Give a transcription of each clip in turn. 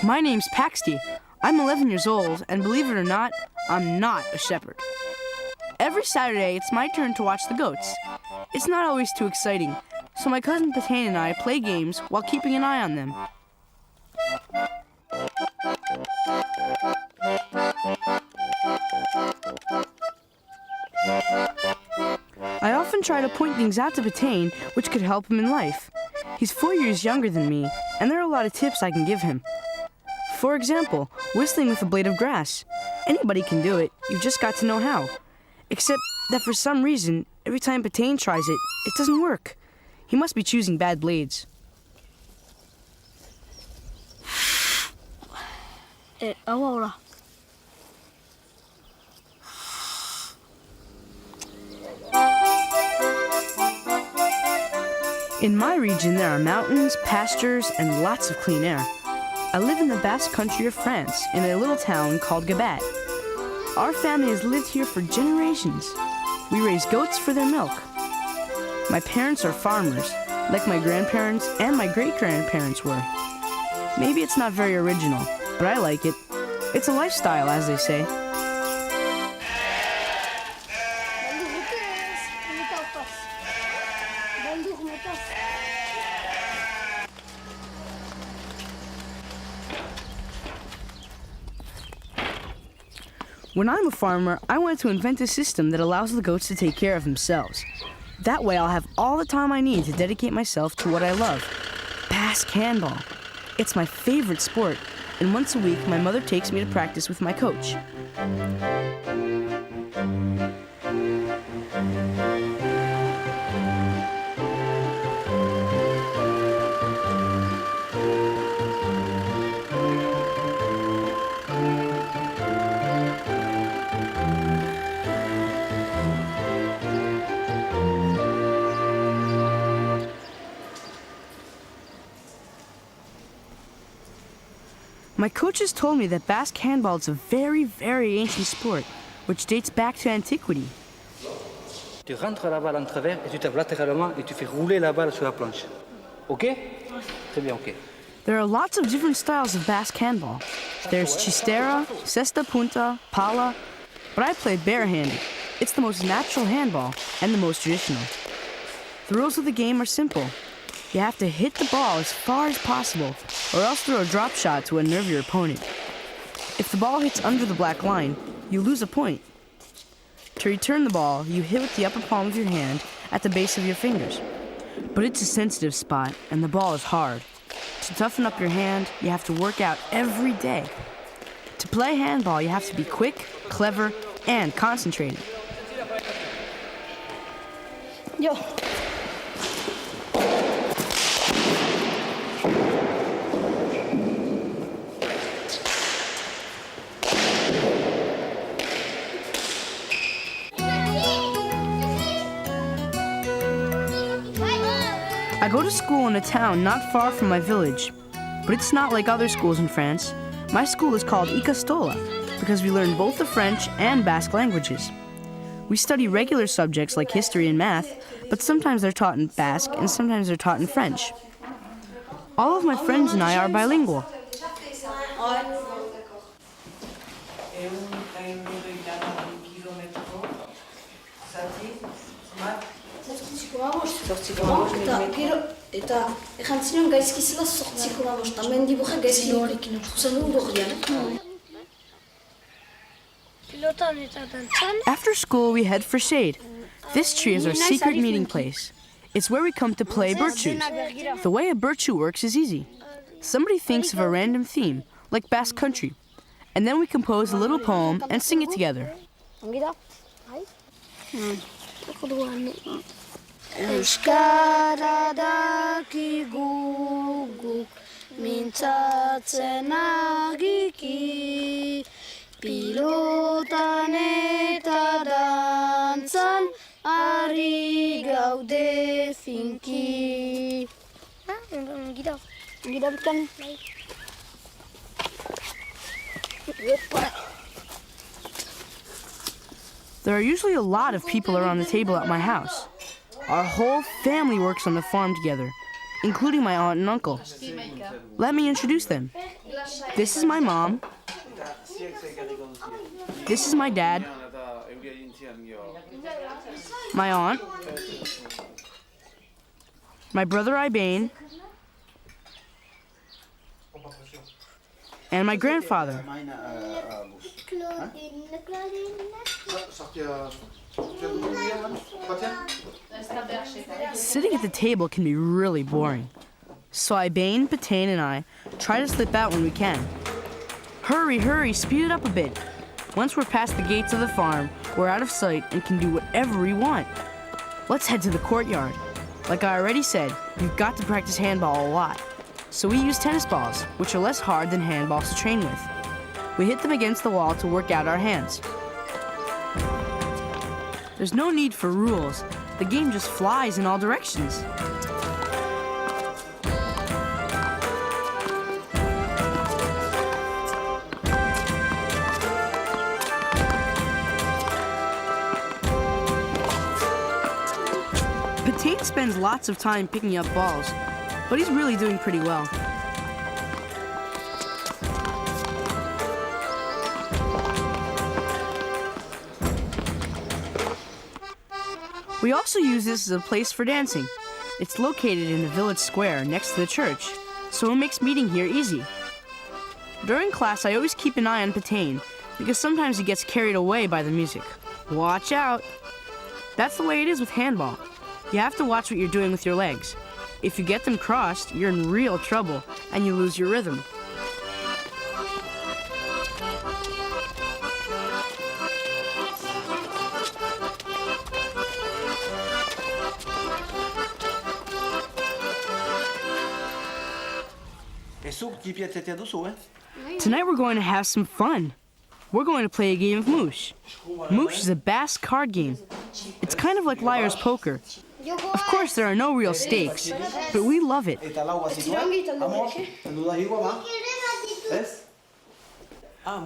My name's Paxti. I'm 11 years old, and believe it or not, I'm not a shepherd. Every Saturday, it's my turn to watch the goats. It's not always too exciting, so my cousin Patain and I play games while keeping an eye on them. I often try to point things out to Patain which could help him in life. He's 4 years younger than me, and there are a lot of tips I can give him. For example, whistling with a blade of grass. Anybody can do it, you've just got to know how. Except that for some reason, every time Patain tries it, it doesn't work. He must be choosing bad blades. Ahora. In my region, there are mountains, pastures, and lots of clean air. I live in the Basque country of France, in a little town called Gabat. Our family has lived here for generations. We raise goats for their milk. My parents are farmers, like my grandparents and my great-grandparents were. Maybe it's not very original, but I like it. It's a lifestyle, as they say. When I'm a farmer, I wanted to invent a system that allows the goats to take care of themselves. That way I'll have all the time I need to dedicate myself to what I love, Basque Handball. It's my favorite sport, and once a week my mother takes me to practice with my coach. My coaches told me that Basque Handball is a very, very ancient sport, which dates back to antiquity. Tu rentres la balle en travers et tu tapes latéralement et tu fais rouler la balle sur la planche. OK? Très bien, OK. There are lots of different styles of Basque Handball. There's chistera, cesta punta, pala, but I play barehanded. It's the most natural handball and the most traditional. The rules of the game are simple. You have to hit the ball as far as possible, or else throw a drop shot to unnerve your opponent. If the ball hits under the black line, you lose a point. To return the ball, you hit with the upper palm of your hand at the base of your fingers. But it's a sensitive spot, and the ball is hard. To toughen up your hand, you have to work out every day. To play handball, you have to be quick, clever, and concentrated. Yo. I go to school in a town not far from my village, but it's not like other schools in France. My school is called Ikastola because we learn both the French and Basque languages. We study regular subjects like history and math, but sometimes they're taught in Basque and sometimes they're taught in French. All of my friends and I are bilingual. After school, we head for shade. This tree is our secret meeting place. It's where we come to play birchus. The way a birchu works is easy. Somebody thinks of a random theme, like Basque country, and then we compose a little poem and sing it together. Euskara dakigu guk mintzatzen agiki, pilotan eta dantzan ari gaude finki. Gitarretan. There are usually a lot of people around the table at my house. Our whole family works on the farm together. including my aunt and uncle. Let me introduce them. This is my mom. This is my dad. My aunt. My brother Ibane. And my grandfather. Sitting at the table can be really boring. So Ibane, Patain, and I try to slip out when we can. Hurry, hurry, speed it up a bit. Once we're past the gates of the farm, we're out of sight and can do whatever we want. Let's head to the courtyard. Like I already said, you've got to practice handball a lot. So we use tennis balls, which are less hard than handballs to train with. We hit them against the wall to work out our hands. There's no need for rules. The game just flies in all directions. Patain spends lots of time picking up balls, but he's really doing pretty well. We also use this as a place for dancing. It's located in the village square next to the church, so it makes meeting here easy. During class, I always keep an eye on Patain, because sometimes he gets carried away by the music. Watch out! That's the way it is with handball. You have to watch what you're doing with your legs. If you get them crossed, you're in real trouble, and you lose your rhythm. Tonight we're going to have some fun. We're going to play a game of moosh. Moosh is a Basque card game. It's kind of like liar's poker. Of course, there are no real stakes, but we love it.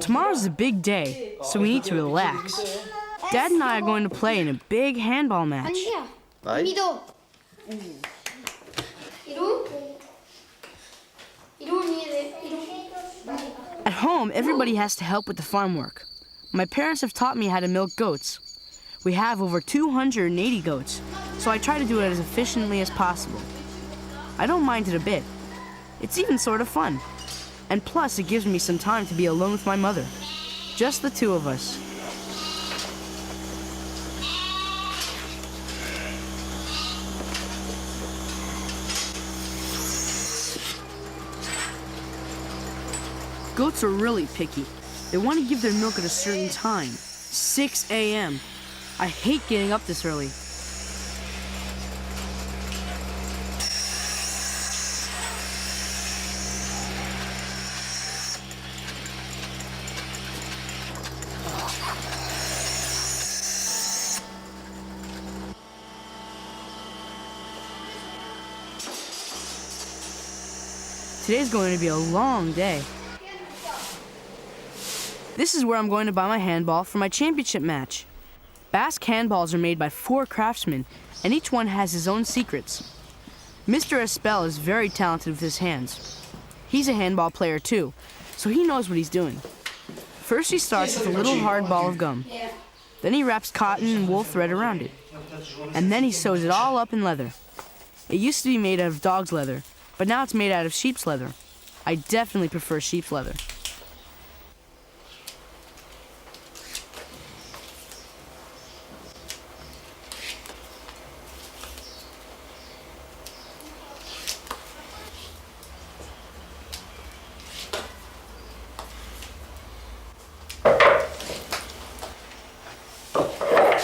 Tomorrow's a big day, so we need to relax. Dad and I are going to play in a big handball match. At home, everybody has to help with the farm work. My parents have taught me how to milk goats. We have over 280 goats, so I try to do it as efficiently as possible. I don't mind it a bit. It's even sort of fun. And plus, it gives me some time to be alone with my mother. Just the two of us. Goats are really picky. They want to give their milk at a certain time, 6 a.m. I hate getting up this early. Today's going to be a long day. This is where I'm going to buy my handball for my championship match. Basque handballs are made by 4 craftsmen, and each one has his own secrets. Mr. Espel is very talented with his hands. He's a handball player too, so he knows what he's doing. First he starts with a little hard ball of gum. Then he wraps cotton and wool thread around it. And then he sews it all up in leather. It used to be made out of dog's leather, but now it's made out of sheep's leather. I definitely prefer sheep's leather.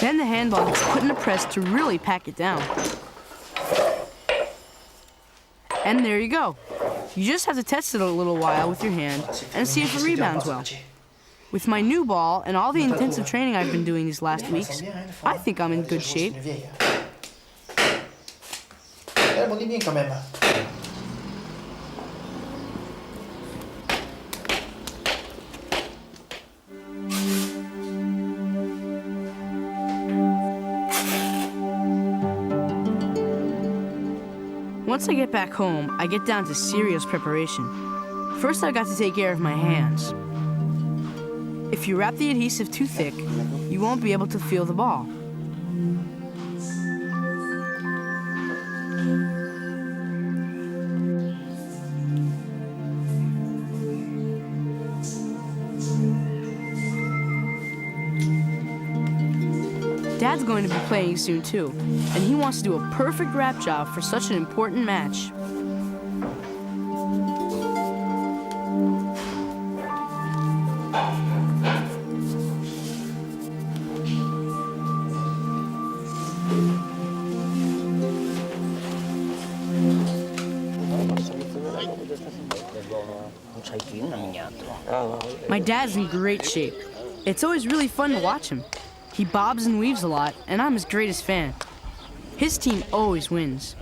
Then the handball gets put in a press to really pack it down. And there you go. You just have to test it a little while with your hand and see if it rebounds well. With my new ball and all the intensive training I've been doing these last weeks, I think I'm in good shape. Once I get back home, I get down to serious preparation. First, I got to take care of my hands. If you wrap the adhesive too thick, you won't be able to feel the ball. Dad's going to be playing soon too, and he wants to do a perfect wrap job for such an important match. My dad's in great shape. It's always really fun to watch him. He bobs and weaves a lot, and I'm his greatest fan. His team always wins.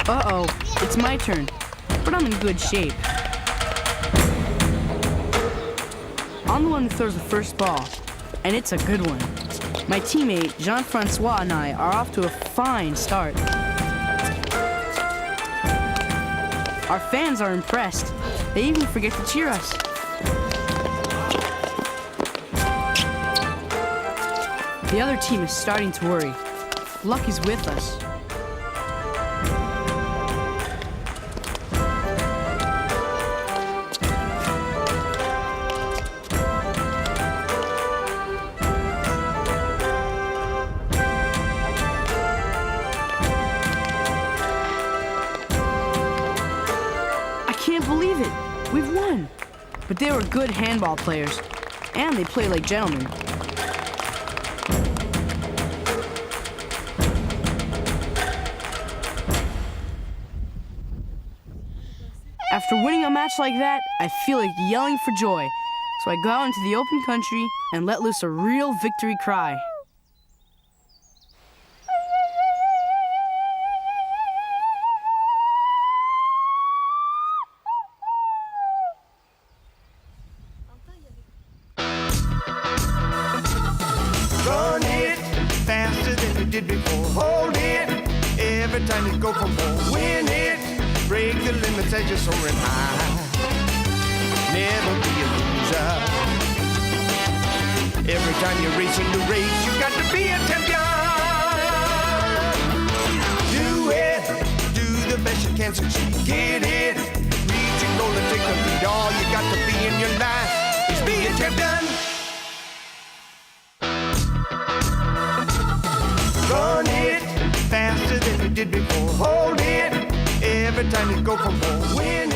Uh-oh, it's my turn, but I'm in good shape. I'm the one who throws the first ball, and it's a good one. My teammate, Jean-Francois, and I are off to a fine start. Our fans are impressed. They even forget to cheer us. The other team is starting to worry. Luck is with us. We've won! But they were good handball players, and they play like gentlemen. After winning a match like that, I feel like yelling for joy. So I go out into the open country and let loose a real victory cry. Run it faster than you did before. Hold it every time you go for more. Win it, break the limits as you're soaring high. Never be a loser. Every time you're racing the race, you got to be a champion. Do it, do the best you can succeed. Get it, reach your goal and take the lead. All you got to be in your life is be a champion. Run it faster than you did before. Hold it every time you go for more. Win